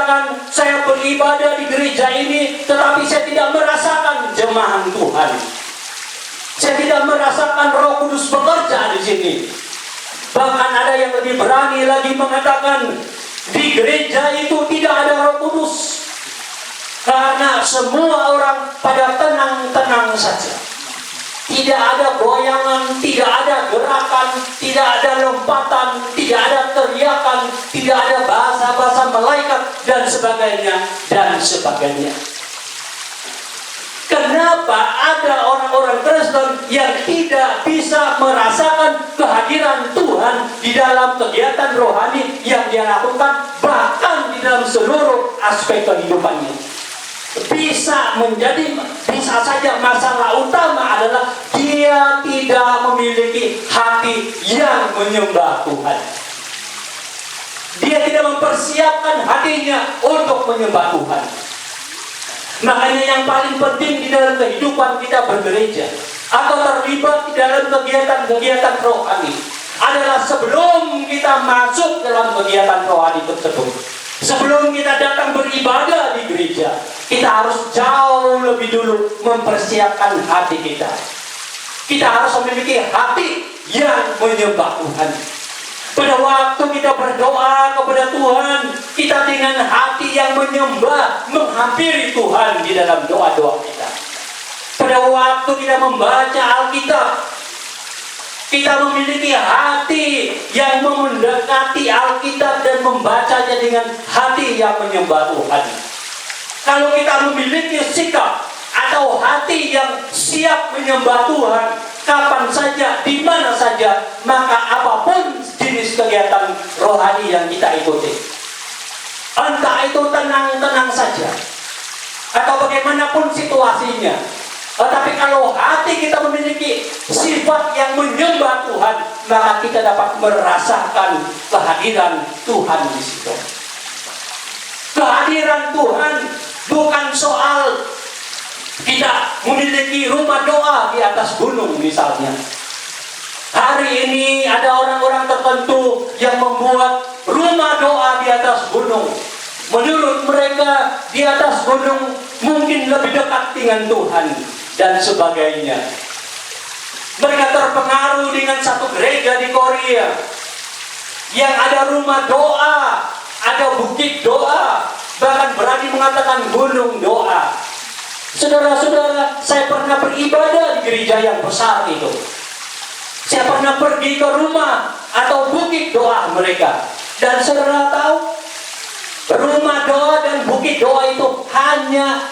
mengatakan, saya beribadah di gereja ini, tetapi saya tidak merasakan jemahan Tuhan. Saya tidak merasakan Roh Kudus bekerja di sini. Bahkan ada yang lebih berani lagi mengatakan, di gereja itu tidak ada Roh Kudus. Karena semua orang pada tenang-tenang saja. Tidak ada goyangan, tidak ada gerakan, tidak ada lompatan, tidak ada teriakan, tidak ada bahasa-bahasa malaikat, dan sebagainya, dan sebagainya. Kenapa ada orang-orang Kristen yang tidak bisa merasakan kehadiran Tuhan di dalam kegiatan rohani yang dia lakukan, bahkan di dalam seluruh aspek kehidupannya? Bisa saja masalah utama adalah dia tidak memiliki hati yang menyembah Tuhan. Dia tidak mempersiapkan hatinya untuk menyembah Tuhan. Makanya yang paling penting di dalam kehidupan kita bergereja atau terlibat di dalam kegiatan-kegiatan rohani adalah sebelum kita masuk dalam kegiatan rohani tersebut, sebelum kita datang beribadah di gereja, kita harus jauh lebih dulu mempersiapkan hati kita. Kita harus memiliki hati yang menyembah Tuhan. Pada waktu kita berdoa kepada Tuhan, kita dengan hati yang menyembah, menghampiri Tuhan di dalam doa-doa kita. Pada waktu kita membaca Alkitab, kita memiliki hati yang mendekati Alkitab dan membacanya dengan hati yang menyembah Tuhan. Kalau kita memiliki sikap atau hati yang siap menyembah Tuhan, kapan saja, di mana saja, maka apapun jenis kegiatan rohani yang kita ikuti, entah itu tenang-tenang saja atau bagaimanapun situasinya, tetapi kalau hati kita memiliki sifat yang menyembah Tuhan, maka kita dapat merasakan kehadiran Tuhan di situ. Kehadiran Tuhan bukan soal kita memiliki rumah doa di atas gunung misalnya. Hari ini ada orang-orang tertentu yang membuat rumah doa di atas gunung. Menurut mereka di atas gunung mungkin lebih dekat dengan Tuhan dan sebagainya. Mereka terpengaruh dengan satu gereja di Korea yang ada rumah doa, ada bukit doa, bahkan berani mengatakan gunung doa. Saudara-saudara, saya pernah beribadah di gereja yang besar itu. Saya pernah pergi ke rumah atau bukit doa mereka. Dan saudara tahu, rumah doa dan bukit doa itu hanya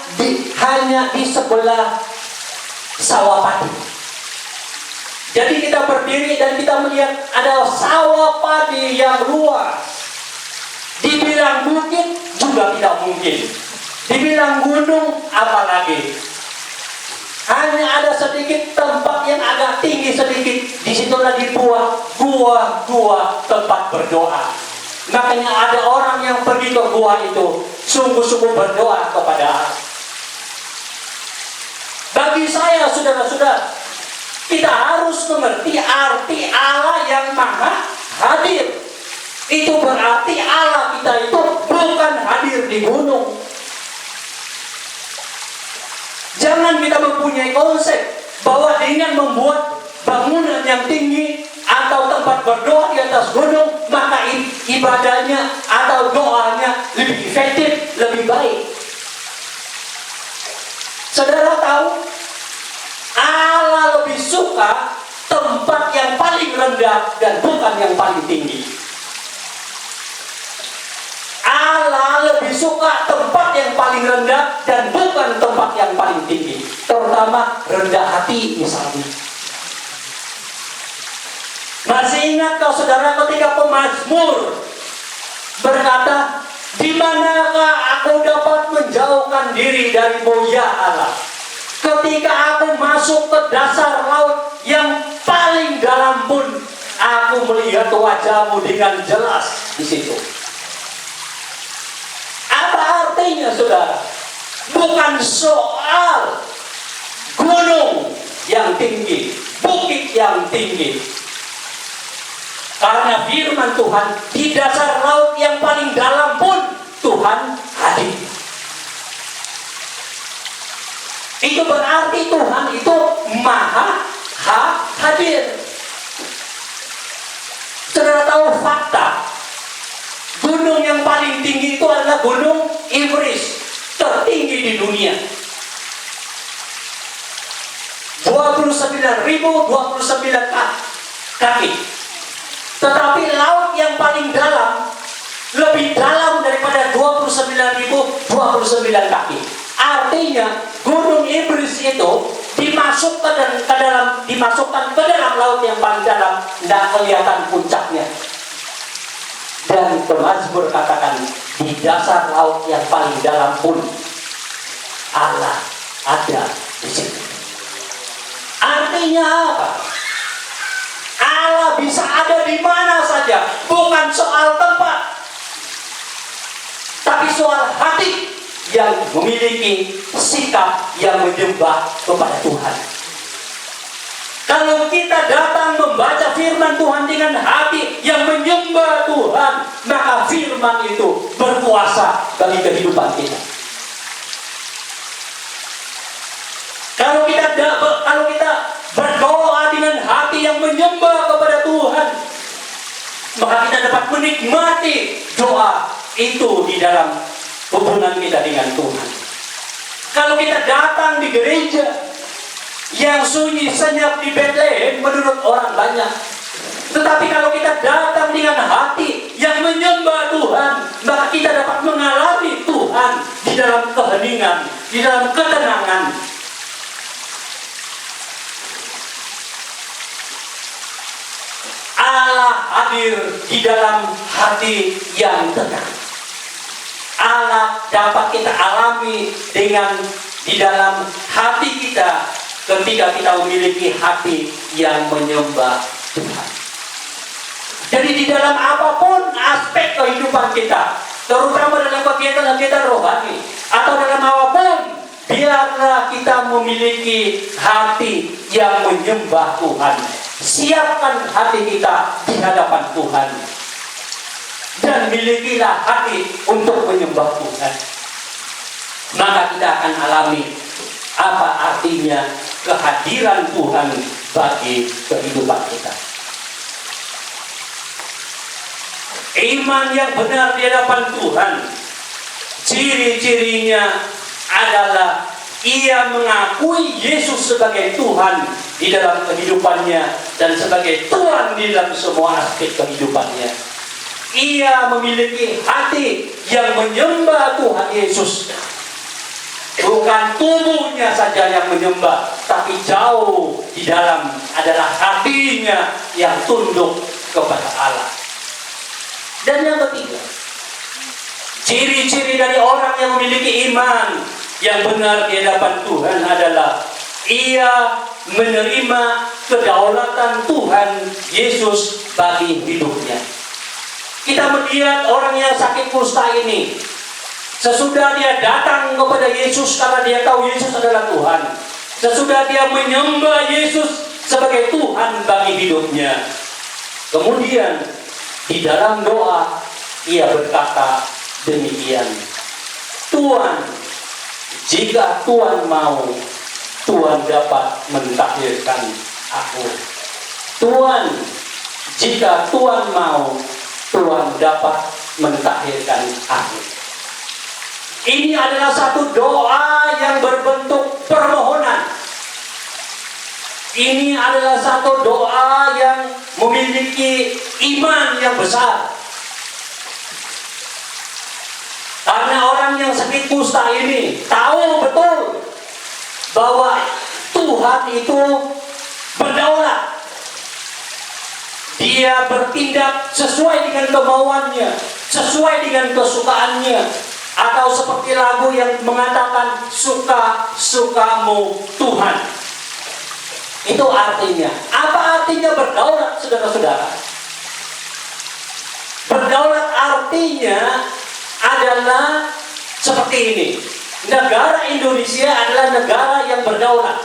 di sebelah sawah padi. Jadi kita berdiri dan kita melihat ada sawah padi yang luas. Dibilang bukit juga tidak mungkin. Dibilang gunung apalagi. Hanya ada sedikit tempat yang agak tinggi sedikit. Disitulah dibuat gua tempat berdoa. Makanya ada orang yang pergi ke gua itu sungguh-sungguh berdoa kepada Allah. Bagi saya, saudara-saudara, kita harus mengerti arti Allah yang maha hadir. Itu berarti Allah kita itu bukan hadir di gunung. Jangan kita mempunyai konsep bahwa dengan membuat bangunan yang tinggi atau tempat berdoa di atas gunung, maka ibadahnya atau doanya lebih efektif, lebih baik. Saudara tahu, Allah lebih suka tempat yang paling rendah dan bukan yang paling tinggi. Allah lebih suka tempat yang paling rendah dan bukan tempat yang paling tinggi. Terutama rendah hati misalnya. Masih ingat kau saudara ketika pemazmur berkata, di manakah aku dapat menjauhkan diri darimu ya Allah? Ketika aku masuk ke dasar laut yang paling dalam pun, aku melihat wajahmu dengan jelas di situ. Apa artinya saudara? Bukan soal gunung yang tinggi, bukit yang tinggi. Karena firman Tuhan, di dasar laut yang paling dalam pun Tuhan Tuhan hadir. Itu berarti Tuhan itu maha hadir. Saudara tahu fakta, gunung yang paling tinggi itu adalah Gunung Everest, tertinggi di dunia. 29.029 kaki. Tetapi laut yang paling dalam lebih dalam daripada 29.029 kaki. Artinya Gunung Everest itu dimasukkan ke dalam laut yang paling dalam, tidak kelihatan puncaknya. Dan pemazmur katakan, di dasar laut yang paling dalam pun Allah ada di situ. Artinya apa? Allah bisa ada di mana saja, bukan soal tempat, tapi soal hati yang memiliki sikap yang menyembah kepada Tuhan. Kalau kita datang membaca firman Tuhan dengan hati yang menyembah Tuhan, maka firman itu berkuasa bagi kehidupan kita. Kalau kita berdoa dengan hati yang menyembah kepada Tuhan, maka kita dapat menikmati doa itu di dalam hubungan kita dengan Tuhan. Kalau kita datang di gereja yang sunyi senyap di Bethlehem menurut orang banyak, tetapi kalau kita datang dengan hati yang menyembah Tuhan, maka kita dapat mengalami Tuhan di dalam keheningan, di dalam ketenangan. Allah hadir di dalam hati yang tenang. Allah dapat kita alami di dalam hati kita ketika kita memiliki hati yang menyembah Tuhan. Jadi di dalam apapun aspek kehidupan kita, terutama dalam kegiatan-kegiatan rohani atau dalam apapun, biarlah kita memiliki hati yang menyembah Tuhan. Siapkan hati kita di hadapan Tuhan dan milikilah hati untuk menyembah Tuhan. Maka kita akan alami apa artinya kehadiran Tuhan bagi kehidupan kita. Iman yang benar di hadapan Tuhan, ciri-cirinya adalah ia mengakui Yesus sebagai Tuhan di dalam kehidupannya dan sebagai Tuhan di dalam semua aspek kehidupannya. Ia memiliki hati yang menyembah Tuhan Yesus. Bukan tubuhnya saja yang menyembah, tapi jauh di dalam adalah hatinya yang tunduk kepada Allah. Dan yang ketiga, ciri-ciri dari orang yang memiliki iman yang benar di hadapan Tuhan adalah ia menerima kedaulatan Tuhan Yesus bagi hidupnya. Kita melihat orang yang sakit kusta ini, sesudah dia datang kepada Yesus karena dia tahu Yesus adalah Tuhan, sesudah dia menyembah Yesus sebagai Tuhan bagi hidupnya, kemudian di dalam doa ia berkata demikian, Tuhan, jika Tuhan mau, Tuhan dapat mentahirkan aku. Tuhan, jika Tuhan mau, Tuhan dapat mentahirkan aku. Ini adalah satu doa yang berbentuk permohonan. Ini adalah satu doa yang memiliki iman yang besar. Karena orang yang sakit kusta ini tahu betul bahwa Tuhan itu berdaulat. Dia bertindak sesuai dengan kemauannya, sesuai dengan kesukaannya. Atau seperti lagu yang mengatakan suka-sukamu Tuhan. Itu artinya. Apa artinya berdaulat, saudara-saudara? Berdaulat artinya adalah seperti ini. Negara Indonesia adalah negara yang berdaulat.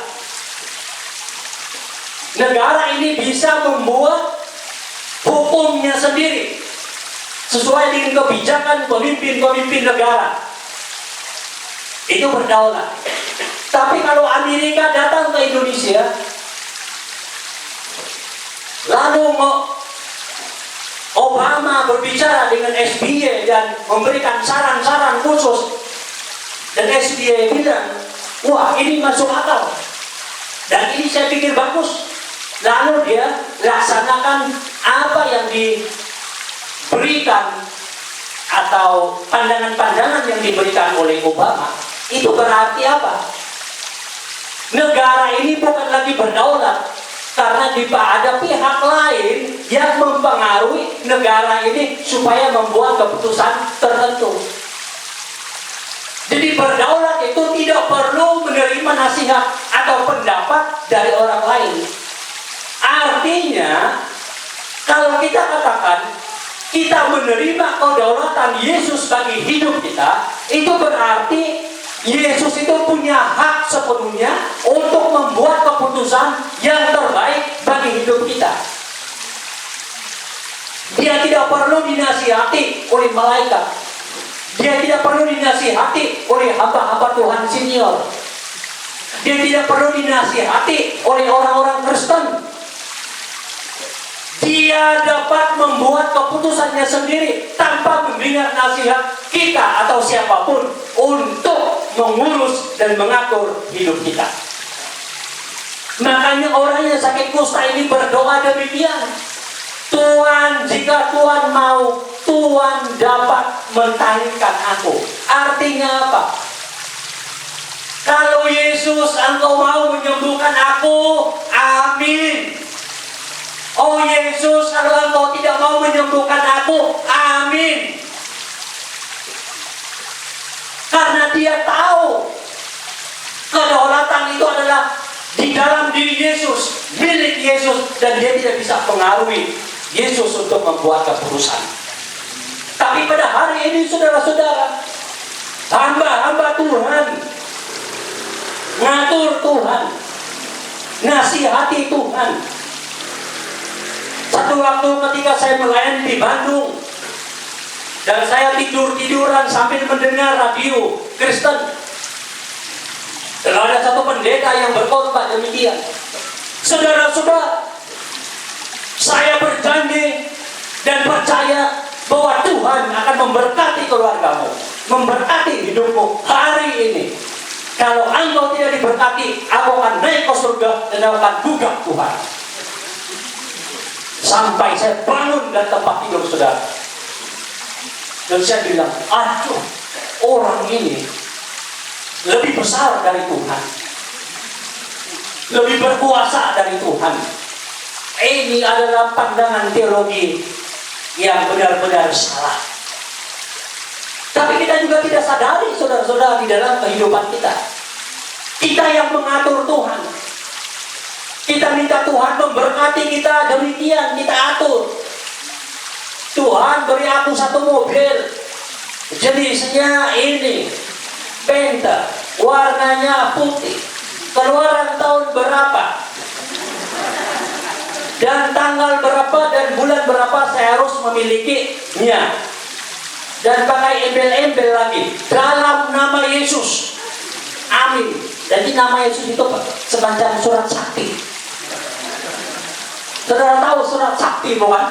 Negara ini bisa membuat hukumnya sendiri. sesuai dengan kebijakan pemimpin-pemimpin negara. Itu berdaulat. Tapi kalau Amerika datang ke Indonesia, lalu Obama berbicara dengan SBY dan memberikan saran-saran khusus, dan SBY bilang, wah ini masuk akal, dan ini saya pikir bagus. Lalu dia laksanakan apa yang diberikan atau pandangan-pandangan yang diberikan oleh Obama. Itu berarti apa? Negara ini bukan lagi berdaulat, karena ada pihak lain yang mempengaruhi negara ini supaya membuat keputusan tertentu. Jadi berdaulat itu tidak perlu menerima nasihat atau pendapat dari orang lain. Artinya, kalau kita katakan kita menerima kedaulatan Yesus bagi hidup kita, itu berarti Yesus itu punya hak sepenuhnya untuk membuat keputusan yang terbaik bagi hidup kita. Dia tidak perlu dinasihati oleh malaikat. Dia tidak perlu dinasihati oleh hamba-hamba Tuhan senior. Dia tidak perlu dinasihati oleh orang-orang Kristen. Dia dapat membuat keputusannya sendiri tanpa mendengar nasihat kita atau siapapun untuk mengurus dan mengatur hidup kita. Makanya orang yang sakit kusta ini berdoa demikian. Tuhan, jika Tuhan mau, Tuhan dapat mentahirkan aku. Artinya apa? Kalau Yesus, Engkau mau menyembuhkan aku, amin. Oh Yesus, kalau Engkau tidak mau menyembuhkan aku, amin. Karena dia tahu kedaulatan itu adalah di dalam diri Yesus, milik Yesus, dan dia tidak bisa pengaruhi Yesus untuk membuat keputusan. Tapi pada hari ini saudara-saudara, hamba-hamba Tuhan, ngatur Tuhan, nasihati Tuhan. Satu waktu ketika saya melayani di Bandung, dan saya tidur-tiduran sambil mendengar radio Kristen, dan ada satu pendeta yang berkhotbah demikian. Saudara-saudara, saya berjanji dan percaya bahwa Tuhan akan memberkati keluargamu, memberkati hidupmu hari ini. Kalau engkau tidak diberkati, aku akan naik ke surga dan aku akan gugah Tuhan. Sampai saya bangun dari tempat tidur saudara, dan saya bilang, aduh, orang ini lebih besar dari Tuhan, lebih berkuasa dari Tuhan. Ini adalah pandangan teologi yang benar-benar salah. Tapi kita juga tidak sadari saudara-saudara di dalam kehidupan kita. Kita yang mengatur Tuhan. Kita minta Tuhan memberkati kita, demikian kita atur. Tuhan beri aku satu mobil, jenisnya ini, Penta, warnanya putih, keluaran tahun berapa, dan tanggal berapa dan bulan berapa saya harus memilikinya, dan pakai embel-embel lagi dalam nama Yesus, amin. Jadi nama Yesus itu semacam surat sakti. Saudara tahu surat sakti bukan?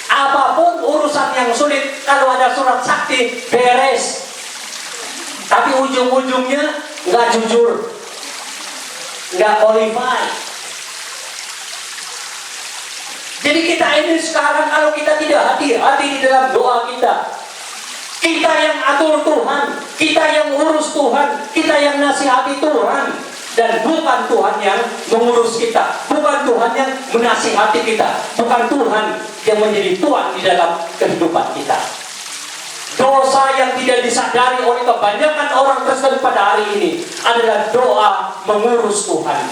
Apapun urusan yang sulit, kalau ada surat sakti beres. Tapi ujung-ujungnya nggak jujur, nggak qualified. Jadi kita ini sekarang kalau kita tidak hati-hati di dalam doa kita, kita yang atur Tuhan, kita yang urus Tuhan, kita yang nasihati Tuhan. Dan bukan Tuhan yang mengurus kita, bukan Tuhan yang menasihati kita, bukan Tuhan yang menjadi Tuhan di dalam kehidupan kita. Dosa yang tidak disadari oleh kebanyakan orang Kristen pada hari ini adalah doa mengurus Tuhan,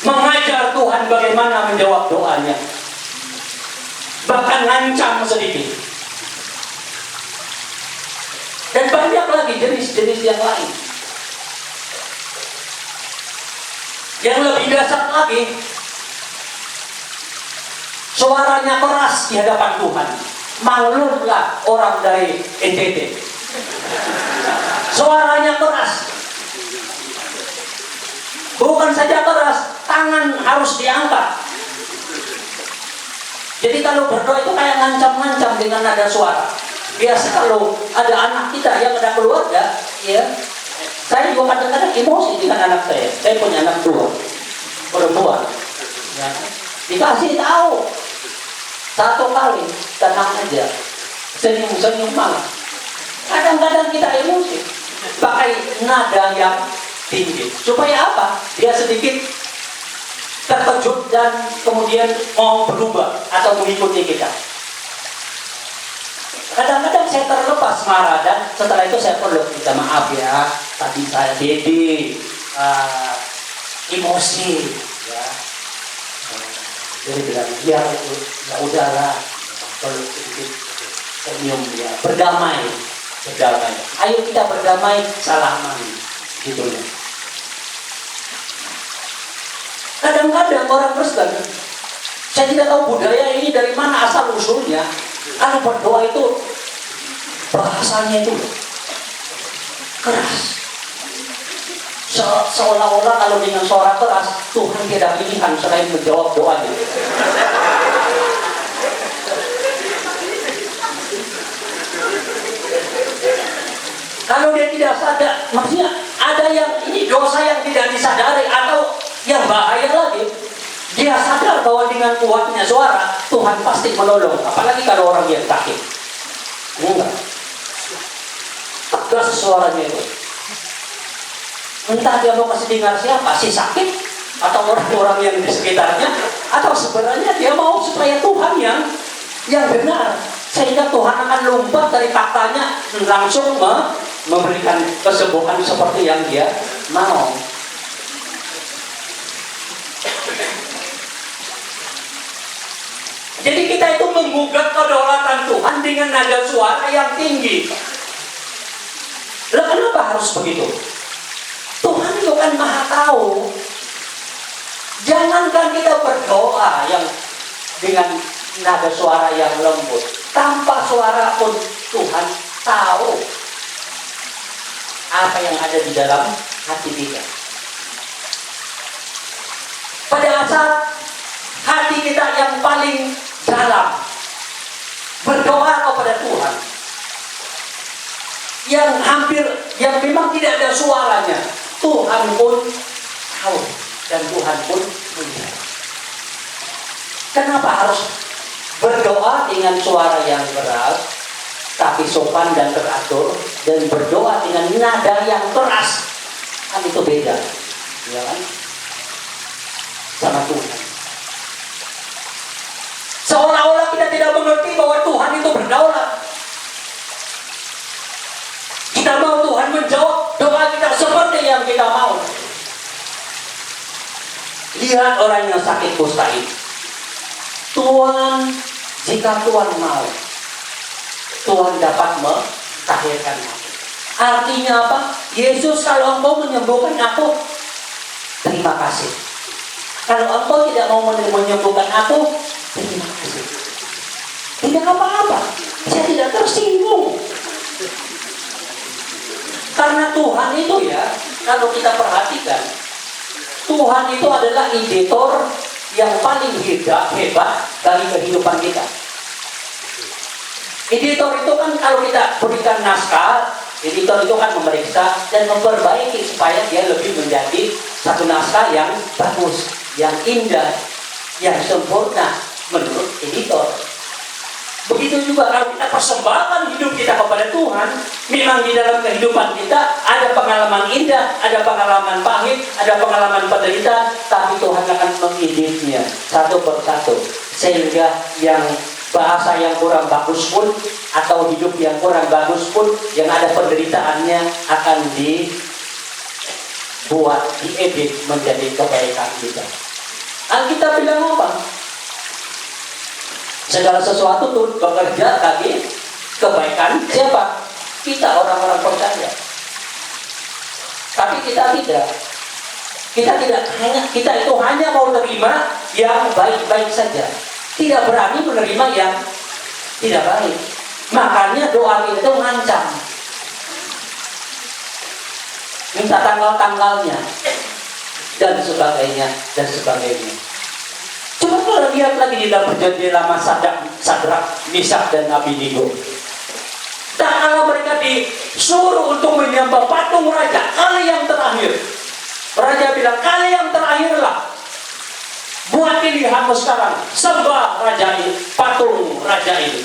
mengajar Tuhan bagaimana menjawab doanya, bahkan ngancam sedikit. Dan banyak lagi jenis-jenis yang lain. Yang lebih dasar lagi, suaranya keras di hadapan Tuhan. Maklumlah orang dari NTT. Suaranya keras. Bukan saja keras, tangan harus diangkat. Jadi kalau berdoa itu kayak ngancam-ngancam dengan nada suara. Biasa kalau ada anak kita yang ada keluarga, ya, saya juga kadang-kadang emosi dengan anak saya. Saya punya anak 2 perempuan. Ya. Dikasih tahu 1 kali, tenang aja, senyum-senyum malah. Kadang-kadang kita emosi, pakai nada yang tinggi. Supaya apa? Dia sedikit terkejut dan kemudian mau berubah atau mengikuti kita. Kadang-kadang saya terlepas marah dan setelah itu saya perlu minta maaf ya, tadi saya jadi emosi, ya. Jadi bilang ya udahlah, perlu sedikit senyum ya, berdamai. Ayo kita berdamai, salaman, gitu ya. Kadang-kadang orang Kristen, saya tidak tahu budaya ini dari mana asal usulnya. Kalau berdoa itu bahasanya itu keras. Seolah-olah kalau dengan suara keras Tuhan tidak pilihan selain menjawab doanya. Kalau dia tidak sadar, maksudnya ada yang ini dosa yang tidak disadari atau yang bahaya lagi. Dia sadar bahwa dengan kuatnya suara Tuhan pasti menolong, apalagi kalau orang yang sakit. Enggak. Tegas suaranya itu. Entah dia mau kasih dengar siapa, si sakit atau orang-orang yang di sekitarnya, atau sebenarnya dia mau supaya Tuhan yang benar, sehingga Tuhan akan lompat dari taktanya langsung memberikan kesembuhan seperti yang dia mau. Jadi kita itu menggugat kedaulatan Tuhan dengan nada suara yang tinggi. Lah kenapa harus begitu? Tuhan itu kan maha tahu. Jangankan kita berdoa yang dengan nada suara yang lembut, tanpa suara pun Tuhan tahu apa yang ada di dalam hati kita. Pada saat hati kita yang paling dalam berdoa kepada Tuhan, yang memang tidak ada suaranya, Tuhan pun tahu dan Tuhan pun melihat. Kenapa harus berdoa dengan suara yang keras tapi sopan dan teratur, dan berdoa dengan nada yang keras? Kan itu beda, ya kan? Sama Tuhan. Seolah-olah kita tidak mengerti bahwa Tuhan itu berdaulat. Kita mau Tuhan menjawab doa kita seperti yang kita mau. Lihat orang yang sakit kusta ini. Tuhan, jika Tuhan mau, Tuhan dapat melahirkan aku. Artinya apa? Yesus, kalau engkau menyembuhkan aku, terima kasih. Kalau engkau tidak mau menyembuhkan aku, terima kasih. Tidak apa-apa, saya tidak tersinggung. Karena Tuhan itu ya, kalau kita perhatikan, Tuhan itu adalah editor yang paling hebat dari kehidupan kita. Editor itu kan kalau kita berikan naskah, editor itu kan memeriksa dan memperbaiki supaya dia lebih menjadi satu naskah yang bagus, yang indah, yang sempurna menurut editor. Begitu juga kalau kita persembahkan hidup kita kepada Tuhan, memang di dalam kehidupan kita ada pengalaman indah, ada pengalaman pahit, ada pengalaman penderitaan, tapi Tuhan akan mengeditnya satu persatu, sehingga yang bahasa yang kurang bagus pun atau hidup yang kurang bagus pun, yang ada penderitaannya akan dibuat, diedit menjadi kebaikan kita. Alkitab bilang apa? Segala sesuatu tuh bekerja bagi kebaikan siapa? Kita, orang-orang percaya. Tapi kita tidak. Kita itu hanya mau terima yang baik-baik saja. tidak berani menerima yang tidak baik. Makanya doa kita itu mengancam, minta tanggal-tanggalnya dan sebagainya dan sebagainya. Coba kalau lihat lagi di dalam perjanjian lama Sadrak, Misak dan Abednego. Dan kalau mereka disuruh untuk menyembah patung raja kali yang terakhir, raja bilang kali yang terakhirlah, buat pilihanmu sekarang, sembah raja ini, patung raja ini.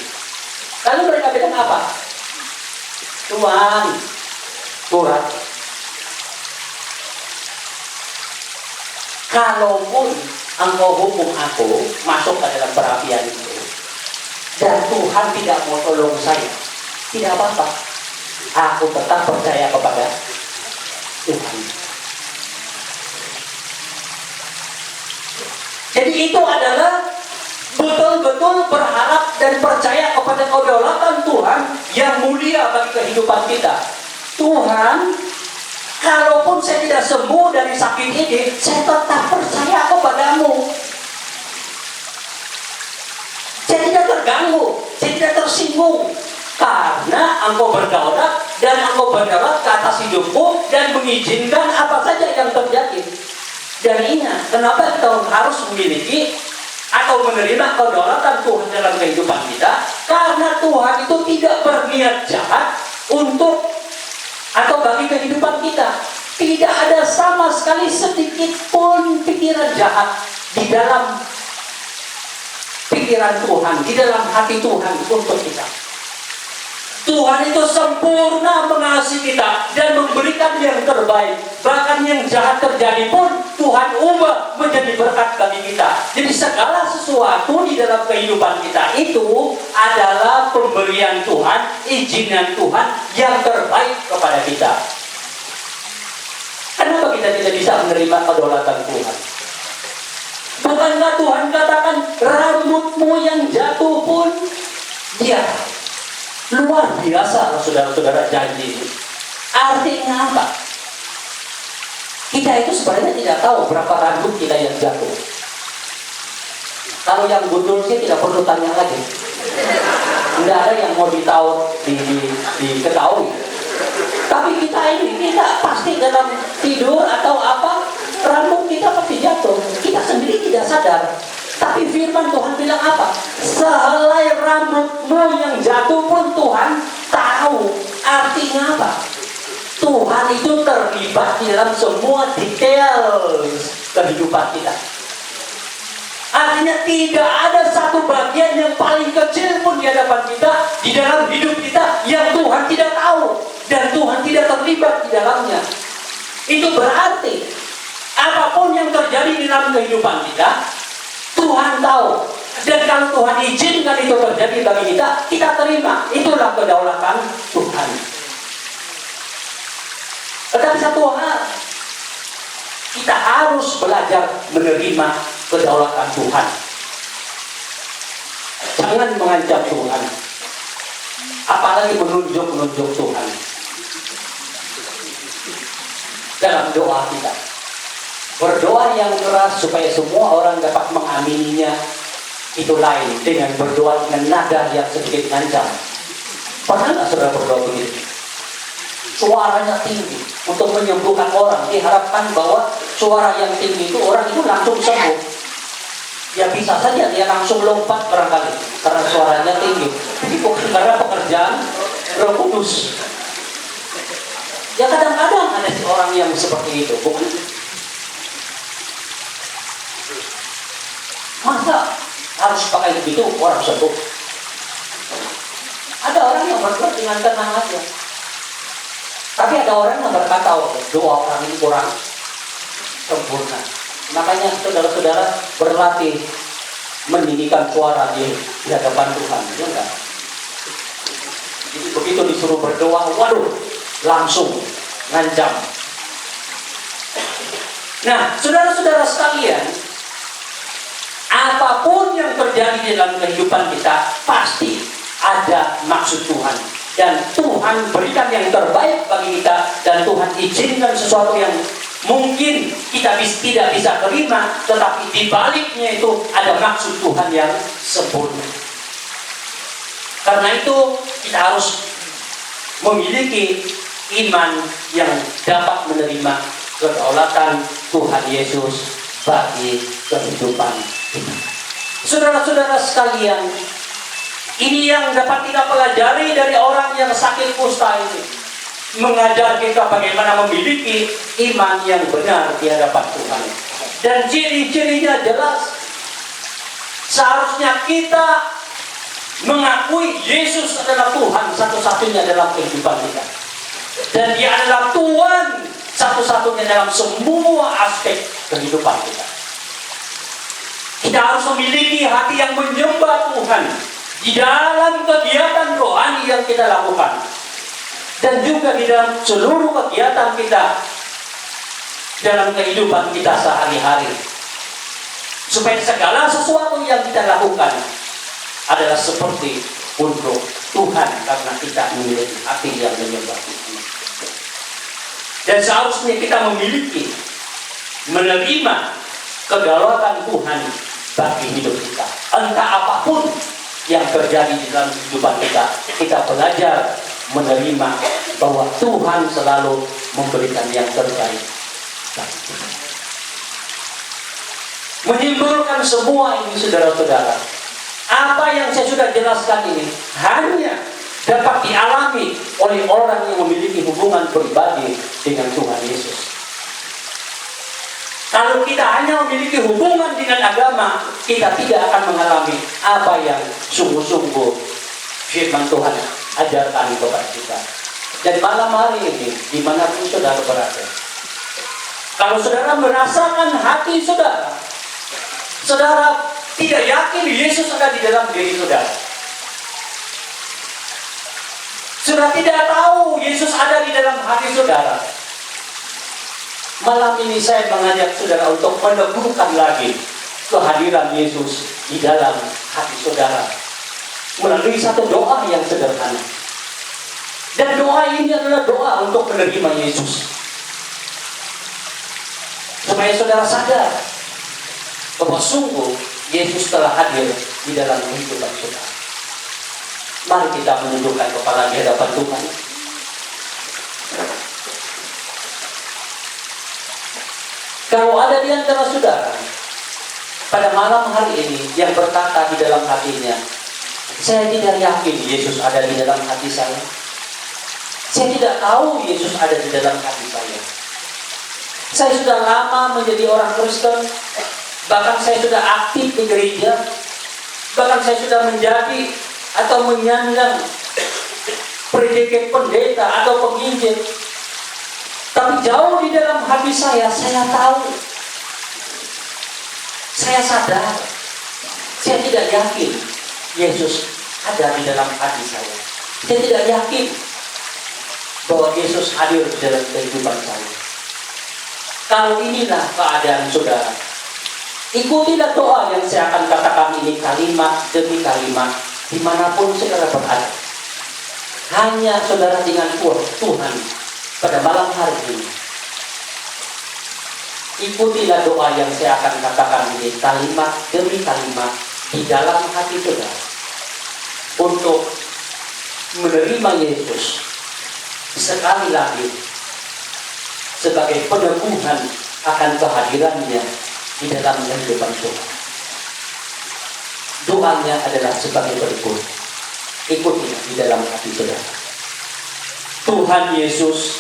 Lalu mereka bilang apa? Tuhan, Tuhan, kalaupun engkau hukum aku masuk ke dalam perapian itu, dan Tuhan tidak mau tolong saya, tidak apa-apa, aku tetap percaya kepada Tuhan. Jadi itu adalah betul-betul berharap dan percaya kepada kedaulatan Tuhan yang mulia bagi kehidupan kita. Tuhan, kalaupun saya tidak sembuh dari sakit ini, saya tetap percaya kepadamu. Saya tidak terganggu, saya tidak tersinggung, karena engkau berdaulat dan engkau berdaulat ke atas hidupku dan mengizinkan apa saja yang terjadi. Dan ingat, kenapa kita harus memiliki atau menerima kedaulatan Tuhan dalam kehidupan kita? Karena Tuhan itu tidak berniat jahat untuk atau bagi kehidupan kita. Tidak ada sama sekali sedikit pun pikiran jahat di dalam pikiran Tuhan, di dalam hati Tuhan untuk kita. Tuhan itu sempurna mengasihi kita dan memberikan yang terbaik. Bahkan yang jahat terjadi pun Tuhan ubah menjadi berkat bagi kita. Jadi segala sesuatu di dalam kehidupan kita itu adalah pemberian Tuhan, izinan Tuhan yang terbaik kepada kita. Kenapa kita tidak bisa menerima kedaulatan Tuhan? Bukankah Tuhan katakan rambutmu yang jatuh pun dia luar biasa, saudara-saudara, janji. Artinya apa? Kita itu sebenarnya tidak tahu berapa rambut kita yang jatuh. Kalau yang gundul sih tidak perlu tanya lagi. Tidak ada yang mau diketahui. Tapi kita pasti dalam tidur atau apa, rambut kita pasti jatuh. Kita sendiri tidak sadar. Tapi firman Tuhan bilang apa? Sehelai rambutmu yang jatuh pun Tuhan tahu. Artinya apa? Tuhan itu terlibat di dalam semua detail kehidupan kita. Artinya tidak ada satu bagian yang paling kecil pun di hadapan kita, di dalam hidup kita, yang Tuhan tidak tahu dan Tuhan tidak terlibat di dalamnya. Itu berarti apapun yang terjadi di dalam kehidupan kita, Tuhan tahu. Dan kalau Tuhan izinkan itu terjadi bagi kita, kita terima. Itulah kedaulatan Tuhan. Tetapi satu hal, kita harus belajar menerima kedaulatan Tuhan. Jangan mengancam Tuhan, apalagi menunjuk Tuhan dalam doa kita. Berdoa yang keras supaya semua orang dapat mengamininya itu lain dengan berdoa dengan nada yang sedikit ngancam. Pernah nggak saudara berdoa begitu? Suaranya tinggi untuk menyembuhkan orang, diharapkan bahwa suara yang tinggi itu orang itu langsung sembuh. Ya bisa saja dia langsung lompat barangkali karena suaranya tinggi. Tapi bukan karena pekerjaan Roh Kudus. Ya kadang-kadang ada orang yang seperti itu, bukan? Masa harus pakai begitu orang sembuh? Ada orang yang berdoa dengan tenang aja. Tapi ada orang yang berkata, doa orang ini kurang sempurna. Makanya saudara-saudara berlatih meninggikan suara di hadapan Tuhan, ya enggak? Jadi begitu disuruh berdoa, waduh, langsung ngancam. Nah, saudara-saudara sekalian, apapun yang terjadi di dalam kehidupan kita pasti ada maksud Tuhan, dan Tuhan berikan yang terbaik bagi kita, dan Tuhan izinkan sesuatu yang mungkin kita tidak bisa terima, tetapi di baliknya itu ada maksud Tuhan yang sempurna. Karena itu kita harus memiliki iman yang dapat menerima kedaulatan Tuhan Yesus bagi kehidupan kita. Saudara-saudara sekalian, ini yang dapat kita pelajari dari orang yang sakit kusta ini, mengajar kita bagaimana memiliki iman yang benar di hadapan Tuhan. Dan ciri-cirinya jelas. Seharusnya kita mengakui Yesus adalah Tuhan satu-satunya dalam kehidupan kita. Dan Dia adalah Tuhan satu-satunya dalam semua aspek kehidupan kita. Kita harus memiliki hati yang menyembah Tuhan di dalam kegiatan rohani yang kita lakukan, dan juga di dalam seluruh kegiatan kita dalam kehidupan kita sehari-hari, supaya segala sesuatu yang kita lakukan adalah seperti untuk Tuhan, karena kita memiliki hati yang menyembah Tuhan. Dan seharusnya kita menerima kedaulatan Tuhan bagi hidup kita. Entah apapun yang terjadi di dalam kehidupan kita, kita belajar menerima bahwa Tuhan selalu memberikan yang terbaik. Menyimpulkan semua ini, saudara-saudara, apa yang saya sudah jelaskan ini hanya dapat dialami oleh orang yang memiliki hubungan pribadi dengan Tuhan Yesus. Kalau kita hanya memiliki hubungan dengan agama, kita tidak akan mengalami apa yang sungguh-sungguh firman Tuhan ajarkan kepada kita. Dan malam hari ini, dimanapun saudara berada, kalau saudara merasakan hati saudara, saudara tidak yakin Yesus ada di dalam diri saudara, saudara tidak tahu Yesus ada di dalam hati saudara, malam ini saya mengajak saudara untuk meneguhkan lagi kehadiran Yesus di dalam hati saudara melalui satu doa yang sederhana. Dan doa ini adalah doa untuk menerima Yesus, supaya saudara sadar bahwa sungguh Yesus telah hadir di dalam kehidupan saudara. Mari kita menundukkan kepala di hadapan Tuhan. Kalau ada di antara saudara pada malam hari ini yang berkata di dalam hatinya, saya tidak yakin Yesus ada di dalam hati saya, saya tidak tahu Yesus ada di dalam hati saya sudah lama menjadi orang Kristen, bahkan saya sudah aktif di gereja, bahkan saya sudah menjadi atau menyandang predikat pendeta atau penginjil, tapi jauh di dalam hati saya tahu, saya sadar, saya tidak yakin Yesus ada di dalam hati saya. Saya tidak yakin bahwa Yesus hadir di dalam kehidupan saya. Kalau inilah keadaan saudara, ikutilah doa yang saya akan katakan ini kalimat demi kalimat dimanapun saudara berada. Hanya saudara dengan Tuhan pada malam hari ini, ikutilah doa yang saya akan katakan ini kalimat demi kalimat di dalam hati saudara, untuk menerima Yesus sekali lagi sebagai peneguhan akan kehadirannya di dalam kehidupan Tuhan. Doanya adalah sebagai berikut. Ikutilah di dalam hati saudara. Tuhan Yesus,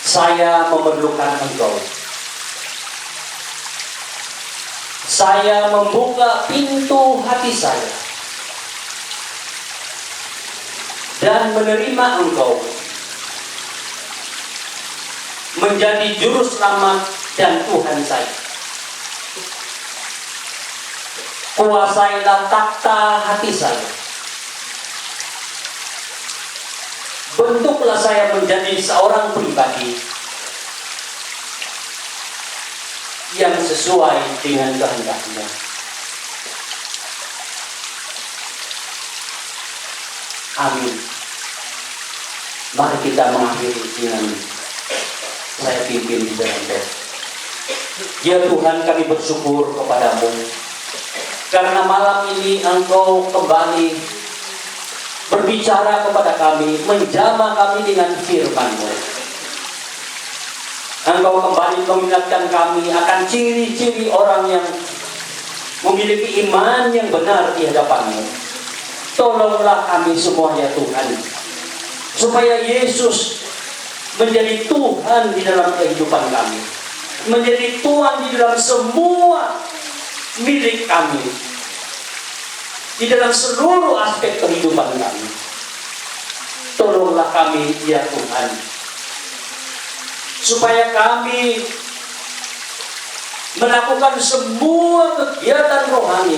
saya memerlukan Engkau. Saya membuka pintu hati saya dan menerima Engkau menjadi juru selamat dan Tuhan saya. Kuasailah takhta hati saya. Bentuklah saya menjadi seorang pribadi yang sesuai dengan kehendak-Nya. Amin. Mari kita mengakhiri dengan saya pimpin di dalam doa. Ya Tuhan, kami bersyukur kepadamu karena malam ini Engkau kembali berbicara kepada kami, menjamah kami dengan firman-Mu. Engkau kembali mengingatkan kami akan ciri-ciri orang yang memiliki iman yang benar di hadapan-Mu. Tolonglah kami semua ya Tuhan, supaya Yesus menjadi Tuhan di dalam kehidupan kami, menjadi Tuhan di dalam semua milik kami, di dalam seluruh aspek kehidupan kami. Tolonglah kami ya Tuhan, supaya kami melakukan semua kegiatan rohani,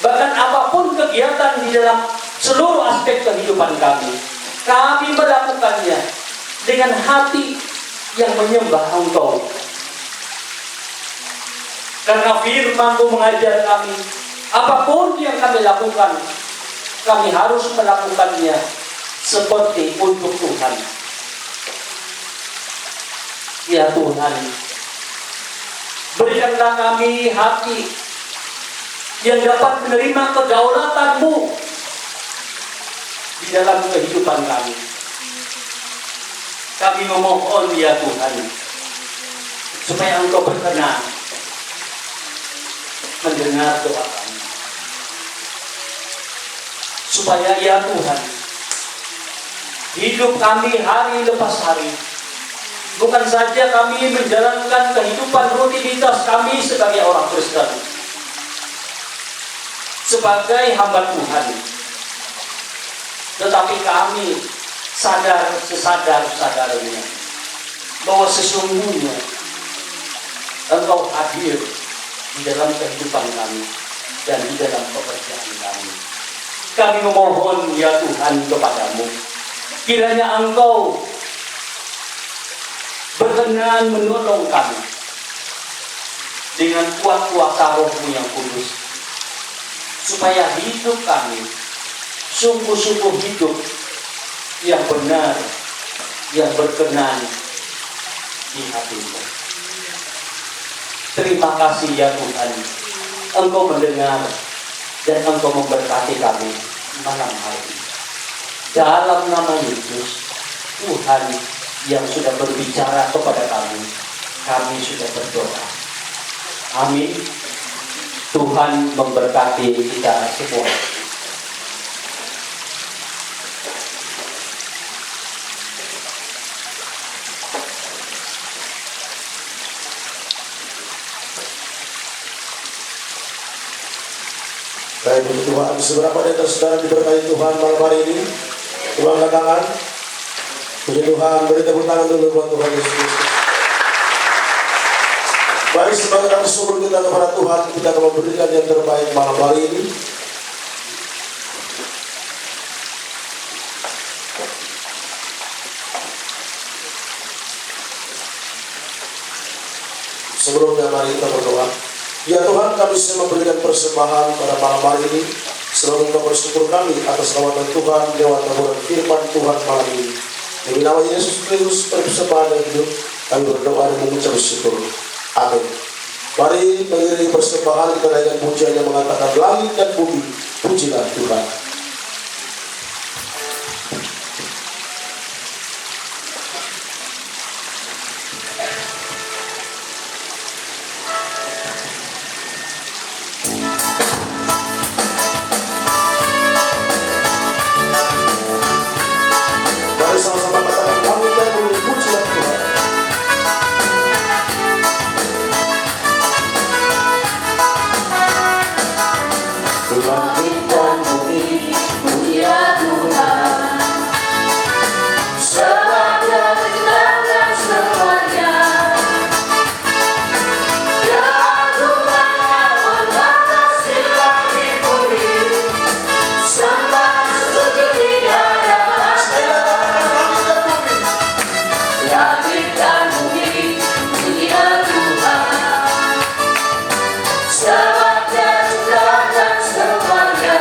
bahkan apapun kegiatan di dalam seluruh aspek kehidupan kami melakukannya dengan hati yang menyembah Engkau. Karena firman-Mu mengajar kami, apapun yang kami lakukan, kami harus melakukannya seperti untuk Tuhan. Ya Tuhan, berikanlah kami hati yang dapat menerima kedaulatan-Mu di dalam kehidupan kami. Kami memohon ya Tuhan, supaya Engkau berkenan mendengar doa kami. Supaya ya Tuhan, hidup kami hari lepas hari, bukan saja kami menjalankan kehidupan rutinitas kami sebagai orang Kristen, sebagai hamba Tuhan, tetapi kami sadar sesadar-sadarnya bahwa sesungguhnya Engkau hadir di dalam kehidupan kami dan di dalam pekerjaan kami. Kami memohon ya Tuhan kepadamu, kiranya Engkau berkenan menolong kami dengan kuat kuasa Roh-Mu yang kudus, supaya hidup kami sungguh-sungguh hidup yang benar, yang berkenan di hati-Mu. Terima kasih ya Tuhan, Engkau mendengar dan Engkau memberkati kami malam hari ini. Dalam nama Yesus, Tuhan yang sudah berbicara kepada kami sudah berdoa. Amin. Tuhan memberkati kita semua. Baik, Tuhan, seberapa di atas saudara diberkati Tuhan malam hari ini. Tuhan angkat tangan. Puji Tuhan, beri tepuk tangan dulu buat Tuhan Yesus Kristus. Baik, sebagai kami syukur kita kepada Tuhan, kita akan memberikan yang terbaik malam hari ini. Sebelumnya mari kita berdoa. Ya Tuhan, kami sedang memberikan persembahan pada malam hari ini. Selalu kita bersyukur kami atas lawatan Tuhan lewat taburan firman Tuhan malam ini. Demi nama Yesus Kristus, persembahan yang hidup, kami berdoa dan mengucap syukur. Amin. Mari mengiringi persembahan kita naikkan pujian yang mengatakan langit dan bumi, pujilah Tuhan. Sebab dan segala dan semuanya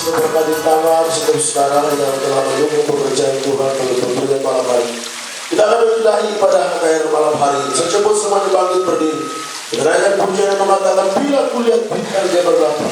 khususnya berkati Tamar, setiap saudara yang telah mendukung pekerjaan Tuhan untuk pemberian malam hari. Kita akan menyudahi pada KKR malam hari. Secepat semua dibangkit berdiri. Menaikkan pujian yang mengatakan bila kulihat bintang dia berlapar.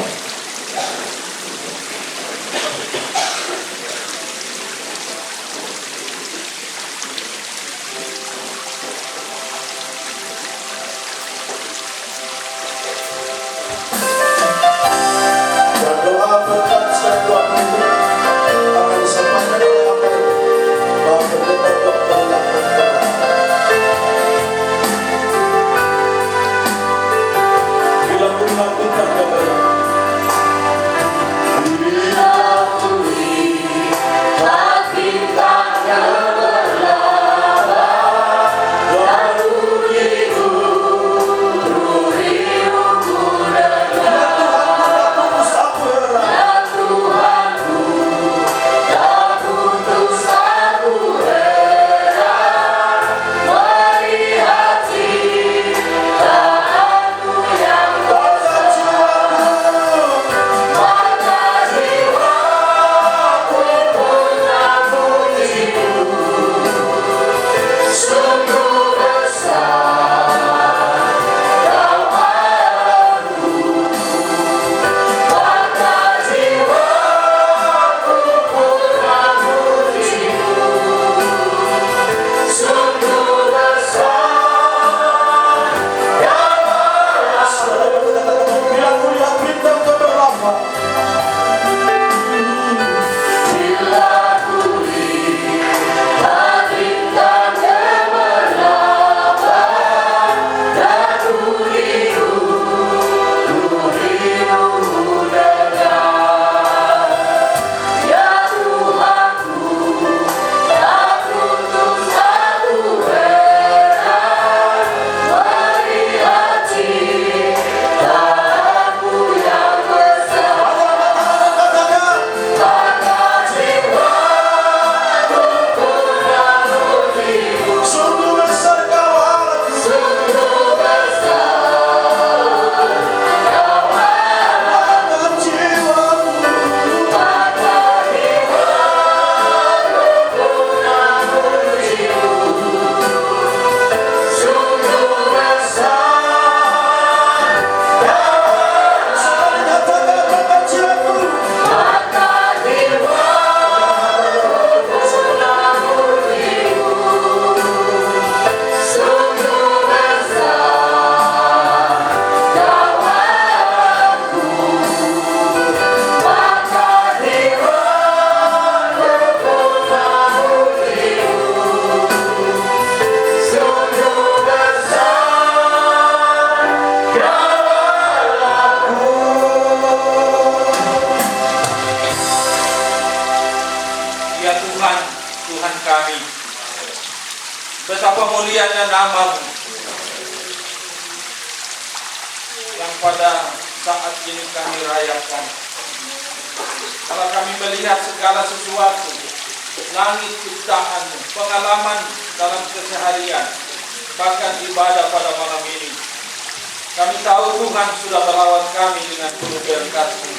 Betapa mulianya nama-Mu yang pada saat ini kami rayakan. Kalau kami melihat segala sesuatu, langit ciptaan-Mu, pengalaman dalam keseharian, bahkan ibadah pada malam ini, kami tahu Tuhan sudah melawat kami dengan penuh berkat-Mu.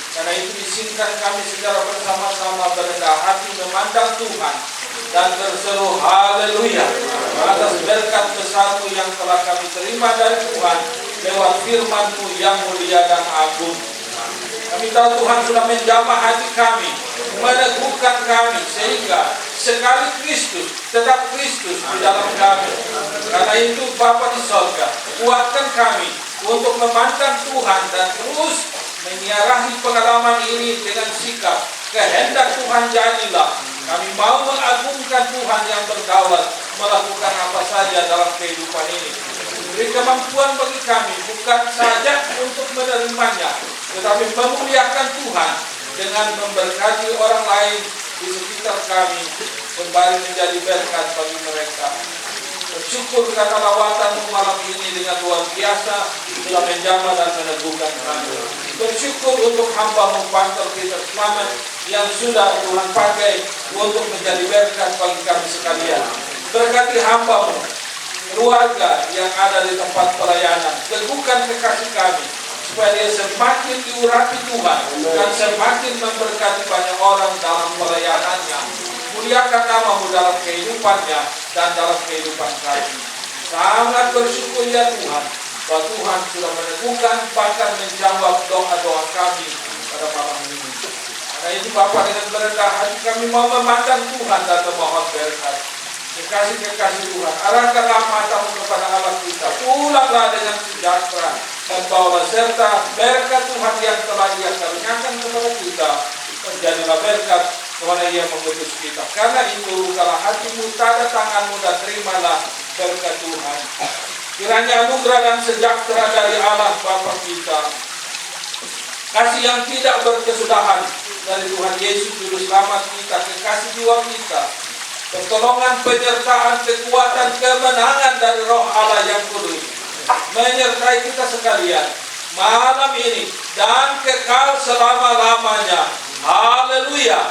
Karena itu izinkan kami secara bersama-sama berendah hati memandang Tuhan dan berseru haleluya atas berkat besar-Mu yang telah kami terima dari Tuhan lewat firman-Mu yang mulia dan agung. Kami tahu Tuhan sudah menjamah hati kami, meneguhkan kami, sehingga sekali Kristus, tetap Kristus di dalam kami. Karena itu Bapa di sorga, kuatkan kami untuk memandang Tuhan dan terus menyiarahi pengalaman ini dengan sikap kehendak Tuhan jadilah. Kami mau mengagungkan Tuhan yang berdaulat, melakukan apa saja dalam kehidupan ini. Beri kemampuan bagi kami bukan saja untuk menerimanya, tetapi memuliakan Tuhan dengan memberkati orang lain di sekitar kami, kembali menjadi berkat bagi mereka. Bersyukur karena lawatan-Mu malam ini dengan luar biasa telah menjamah dan meneguhkan kami. Bersyukur untuk hamba-Mu Pastor Peter Selamat yang sudah Tuhan pakai untuk menjadi berkat bagi kami sekalian. Berkati hamba-Mu, keluarga yang ada di tempat pelayanan, teguhkan kekasih kami, supaya dia semakin diurapi Tuhan dan semakin memberkati banyak orang dalam pelayanannya. Muliakan nama-Mu dalam kehidupannya dan dalam kehidupan kami. Sangat bersyukur ya Tuhan, bahwa Tuhan sudah meneguhkan bahkan menjawab doa-doa kami pada malam ini. Karena itu Bapa, dengan berendah hati kami mau memandang Tuhan dan memohon berkat. Kekasih-kekasih Tuhan, arahkanlah matamu kepada Allah kita, pulanglah dengan sejahtera, dan bawalah serta berkat Tuhan yang telah Ia karuniakan kepada kita, menjadilah berkat kepada Ia mengutus kita. Karena itu, bukalah hatimu, tanda tanganmu, dan terimalah berkat Tuhan. Kiranya anugerah dan sejahtera dari Allah Bapa kita, kasih yang tidak berkesudahan dari Tuhan Yesus Juru Selamat kita, kekasih jiwa kita, pertolongan, penyertaan, kekuatan, kemenangan dari Roh Allah yang kudus menyertai kita sekalian malam ini dan kekal selama-lamanya. Haleluya.